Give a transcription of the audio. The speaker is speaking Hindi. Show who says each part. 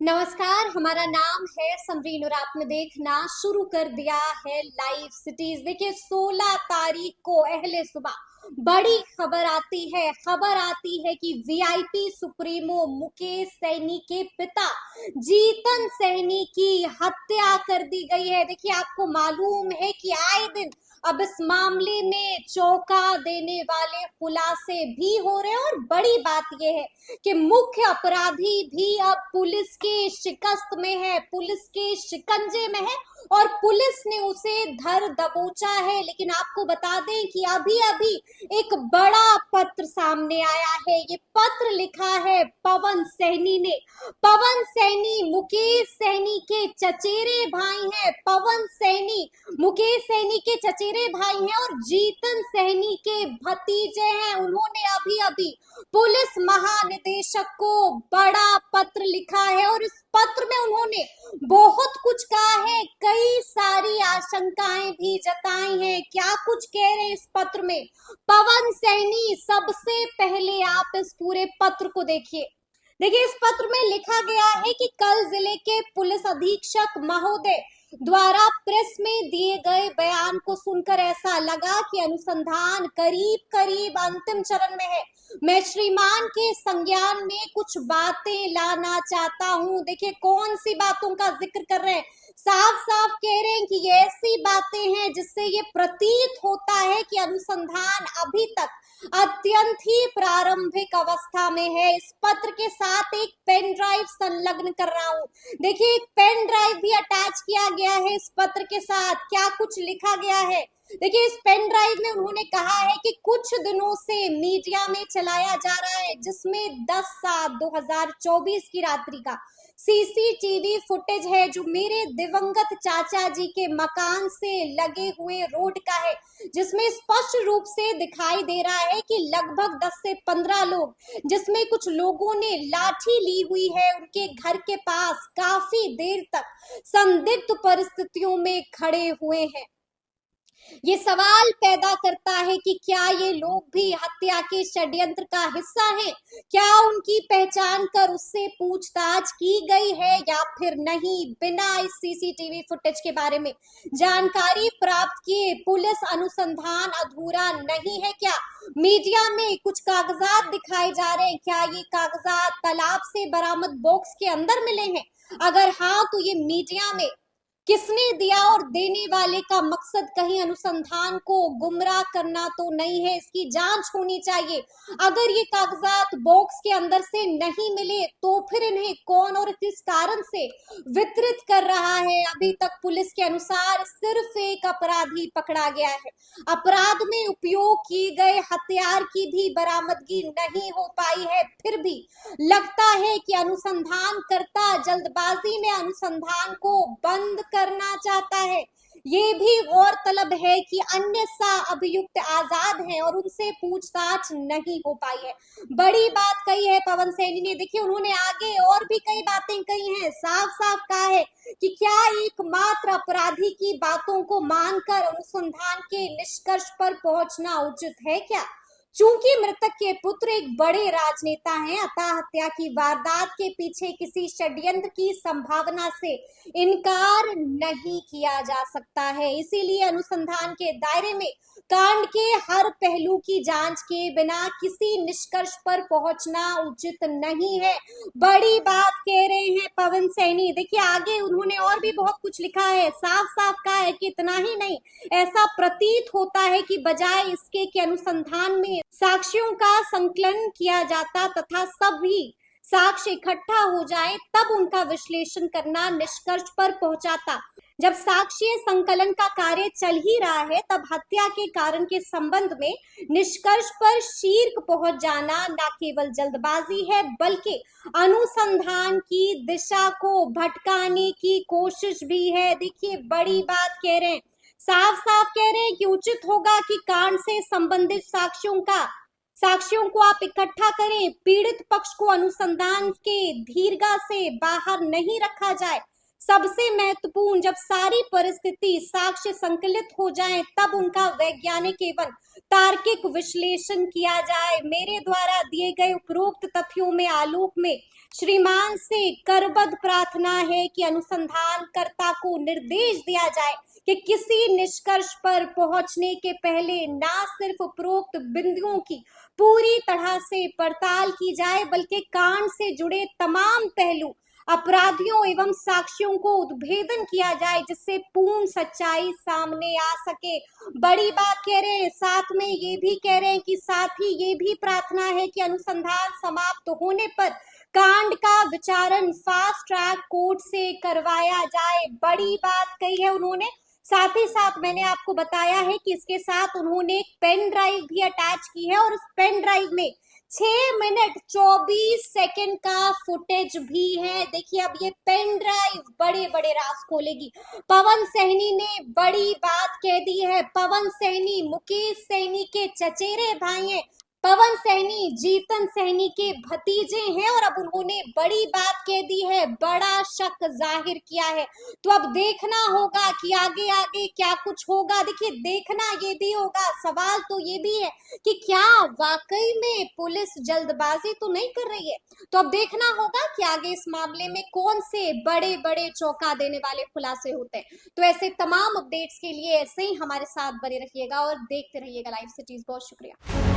Speaker 1: नमस्कार, हमारा नाम है समरीन और आपने देखना शुरू कर दिया है लाइव सिटीज। देखिए 16 तारीख को अहले सुबह बड़ी खबर आती है कि वीआईपी सुप्रीमो मुकेश सैनी के पिता जीतन सैनी की हत्या कर दी गई है। देखिए आपको मालूम है कि आए दिन अब इस मामले में चौंका देने वाले खुलासे भी हो रहे हैं और बड़ी बात यह है कि मुख्य अपराधी भी अब पुलिस के शिकस्त में है, पुलिस के शिकंजे में है और पुलिस ने उसे धर दबोचा है। लेकिन आपको बता दें कि अभी अभी एक बड़ा पत्र सामने आया है। ये पत्र लिखा है पवन सैनी ने। पवन सैनी मुकेश सैनी के चचेरे भाई हैं। पवन सैनी मुकेश सैनी के चचेरे भाई हैं और जीतन सैनी के भतीजे हैं। उन्होंने अभी अभी पुलिस महानिदेशक को बड़ा पत्र लिखा है और इस पत्र में उन्होंने बहुत कुछ कहा है, कई सारी आशंकाएं भी जताई हैं। क्या कुछ कह रहे हैं इस पत्र में पवन सैनी? सबसे पहले आप इस पूरे पत्र को देखिए। इस पत्र में लिखा गया है कि कल जिले के पुलिस अधीक्षक महोदय द्वारा प्रेस में दिए गए बयान को सुनकर ऐसा लगा कि अनुसंधान करीब करीब अंतिम चरण में है। मैं श्रीमान के संज्ञान में कुछ बातें लाना चाहता हूं। देखिए कौन सी बातों का जिक्र कर रहे हैं, साफ साफ कह रहे हैं कि ये ऐसी बातें हैं जिससे ये प्रतीत होता है कि अनुसंधान अभी तक अत्यंत ही प्रारंभिक अवस्था में है। इस पत्र के साथ एक पेन ड्राइव संलग्न कर रहा हूं। देखिए एक पेन ड्राइव भी अटैच किया गया है इस पत्र के साथ। क्या कुछ लिखा गया है देखिए इस पेन ड्राइव में उन्होंने कहा है कि कुछ दिनों से मीडिया में चलाया जा रहा है, जिसमें 10/7/2024 की रात्रि का सीसीटीवी फुटेज है जो मेरे दिवंगत चाचा जी के मकान से लगे हुए रोड का है, जिसमें स्पष्ट रूप से दिखाई दे रहा है कि लगभग 10 से 15 लोग, जिसमें कुछ लोगों ने लाठी ली हुई है, उनके घर के पास काफी देर तक संदिग्ध परिस्थितियों में खड़े हुए हैं। ये सवाल पैदा करता है कि क्या ये लोग भी हत्या के षड्यंत्र का हिस्सा हैं? क्या उनकी पहचान कर उससे पूछताछ की गई है या फिर नहीं? बिना इस सीसीटीवी फुटेज के बारे में जानकारी प्राप्त किए पुलिस अनुसंधान अधूरा नहीं है क्या? मीडिया में कुछ कागजात दिखाए जा रहे हैं, क्या ये कागजात तालाब से बरामद बॉक्स के अंदर मिले हैं? अगर हाँ तो ये मीडिया में किसने दिया और देने वाले का मकसद कहीं अनुसंधान को गुमराह करना तो नहीं है? इसकी जांच होनी चाहिए। अगर ये कागजात बॉक्स के अंदर से नहीं मिले तो फिर इन्हें कौन और किस कारण से वितरित कर रहा है? अभी तक पुलिस के अनुसार सिर्फ एक अपराधी पकड़ा गया है। अपराध में उपयोग किए गए हथियार की भी बरामदगी नहीं हो पाई है। फिर भी लगता है कि अनुसंधानकर्ता जल्दबाजी में अनुसंधान को बंद करना चाहता है। ये भी गौरतलब है कि अन्य अभियुक्त आजाद हैं और उनसे पूछताछ नहीं हो पाई है। बड़ी बात कही है पवन सैनी ने। देखिए उन्होंने आगे और भी कई बातें कही हैं, साफ साफ कहा है कि क्या एकमात्र अपराधी की बातों को मानकर अनुसंधान के निष्कर्ष पर पहुंचना उचित है क्या? चूंकि मृतक के पुत्र एक बड़े राजनेता हैं, अतः हत्या की वारदात के पीछे किसी षड्यंत्र की संभावना से इनकार नहीं किया जा सकता है। इसीलिए अनुसंधान के दायरे में कांड के हर पहलू की जांच के बिना किसी निष्कर्ष पर पहुंचना उचित नहीं है। बड़ी बात कह रहे हैं पवन सैनी। देखिए आगे उन्होंने और भी बहुत कुछ लिखा है, साफ साफ कहा है कि इतना ही नहीं, ऐसा प्रतीत होता है कि बजाय इसके कि अनुसंधान में साक्ष्यों का संकलन किया जाता तथा सभी साक्ष्य इकट्ठा हो जाए तब उनका विश्लेषण करना निष्कर्ष पर पहुंचाता। जब साक्ष्य संकलन का कार्य चल ही रहा है तब हत्या के कारण के संबंध में निष्कर्ष पर शीघ्र पहुंच जाना न केवल जल्दबाजी है बल्कि अनुसंधान की दिशा को भटकाने की कोशिश भी है। देखिए बड़ी बात कह रहे हैं, साफ साफ कह रहे हैं कि उचित होगा कि कांड से संबंधित साक्ष्यों को आप इकट्ठा करें, पीड़ित पक्ष को अनुसंधान के दीर्घा से बाहर नहीं रखा जाए। सबसे महत्वपूर्ण, जब सारी परिस्थिति साक्ष्य संकलित हो जाए तब उनका वैज्ञानिक एवं तार्किक विश्लेषण किया जाए। मेरे द्वारा दिए गए उपरोक्त तथ्यों में आलोक में श्रीमान से करबद्ध प्रार्थना है कि अनुसंधानकर्ता को निर्देश दिया जाए कि किसी निष्कर्ष पर पहुंचने के पहले ना सिर्फ उपरोक्त बिंदुओं की पूरी तरह से पड़ताल की जाए बल्कि कांड से जुड़े तमाम पहलू, अपराधियों एवं साक्ष्यों को उद्भेदन किया जाए जिससे पूर्ण सच्चाई सामने आ सके। बड़ी बात कह रहे हैं, साथ में ये भी कह रहे हैं कि साथ ही ये भी प्रार्थना है कि अनुसंधान समाप्त होने पर कांड का विचारण फास्ट ट्रैक कोर्ट से करवाया जाए। बड़ी बात कही है उन्होंने। साथ ही साथ मैंने आपको बताया है कि इसके साथ उन्होंने एक पेन ड्राइव भी अटैच की है और उस पेन ड्राइव में 6 मिनट 24 सेकंड का फुटेज भी है। देखिए अब ये पेन ड्राइव बड़े बड़े राज खोलेगी। पवन सैनी ने बड़ी बात कह दी है। पवन सैनी मुकेश सैनी के चचेरे भाई हैं। पवन सैनी जीतन सैनी के भतीजे हैं और अब उन्होंने बड़ी बात कह दी है, बड़ा शक जाहिर किया है। तो अब देखना होगा कि आगे आगे क्या कुछ होगा। देखिए देखना ये भी होगा, सवाल तो ये भी है कि क्या वाकई में पुलिस जल्दबाजी तो नहीं कर रही है। तो अब देखना होगा कि आगे इस मामले में कौन से बड़े बड़े चौंका देने वाले खुलासे होते हैं। तो ऐसे तमाम अपडेट्स के लिए ऐसे ही हमारे साथ बने रहिएगा और देखते रहिएगा लाइव सिटीज। बहुत शुक्रिया।